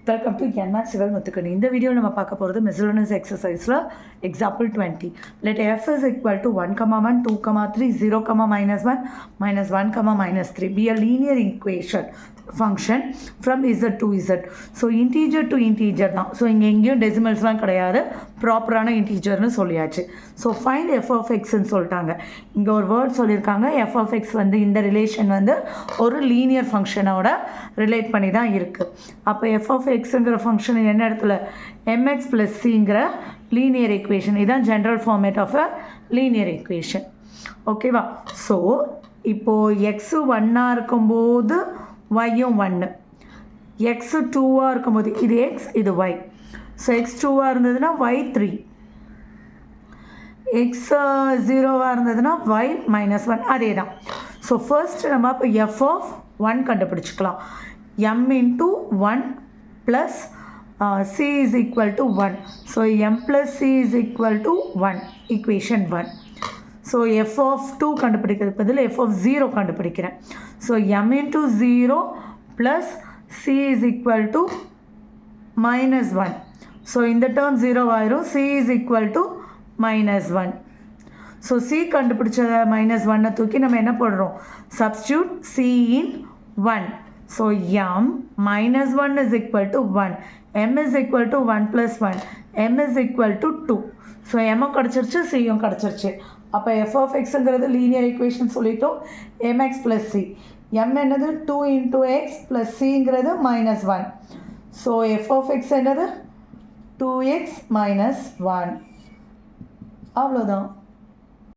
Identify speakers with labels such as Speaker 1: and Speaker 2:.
Speaker 1: Welcome to என்மேக்ஸ் சிவமுத்துக்கணி. இந்த video நம்ம பார்க்க போகிறது மிஸ்லனஸ் எக்ஸசைஸில் example 20. Let f is equal to 1, 1, 2, 3, 0, -1, -1, -3 be a linear equation function from z to z. So integer to integer தான். So இங்கே எங்கேயும் டெசிமல்ஸ்லாம் கிடையாது, ப்ராப்பரான இன்டீஜர்னு சொல்லியாச்சு. ஸோ ஃபைண்ட் எஃப் ஆஃப் எக்ஸ்ன்னு சொல்லிட்டாங்க. இங்கே ஒரு வேர்ட் சொல்லியிருக்காங்க, எஃப் ஆஃப் எக்ஸ் வந்து இந்த ரிலேஷன் வந்து ஒரு லீனியர் ஃபங்க்ஷனோட ரிலேட் பண்ணி தான் இருக்குது. அப்போ எஃப் ஆஃப் எக்ஸுங்கிற ஃபங்க்ஷன் என்ன இடத்துல mx + cங்கிற லீனியர் ஈக்குவேஷன். இதுதான் general format of a linear equation. ஓகேவா? ஸோ இப்போது எக்ஸு 1ஆக இருக்கும்போது ஒய்யும் 1, எக்ஸு 2ஆக இருக்கும்போது இது எக்ஸ் இது ஒய். ஸோ எக்ஸ் 2ஆக இருந்ததுன்னா ஒய் 3, எக்ஸ் 0ஆக இருந்ததுன்னா ஒய் -1. அதே தான். ஸோ ஃபர்ஸ்ட் நம்ம இப்போ எஃப் ஆஃப் 1 கண்டுபிடிச்சிக்கலாம். m × 1 + c is equal to 1. So m + c is equal to 1, equation 1. So F of 2 கண்டுபிடிக்கிறதுக்கு பதில் எஃப் ஆஃப் 0 கண்டுபிடிக்கிறேன். So m × 0 + c is equal to -1. So இந்த டேர்ம் 0 ஆயிரும். c is equal to -1. So c கண்டுபிடிச்ச -1 தூக்கி நம்ம என்ன போடுறோம்? Substitute c in 1. So m -1 is equal to 1. m is equal to 1 + 1. m is equal to 2. So m கிடச்சிருச்சு, சியும் கிடச்சிருச்சு. அப்போ எஃப் ஆஃப் எக்ஸுங்கிறது லீனியர் ஈக்குவேஷன் சொல்லிட்டோம். mx + c. m என்னது 2 × x + cங்கிறது -1. ஸோ எஃப் ஆஃப் எக்ஸ் என்னது 2x - 1. அவ்வளோதான்.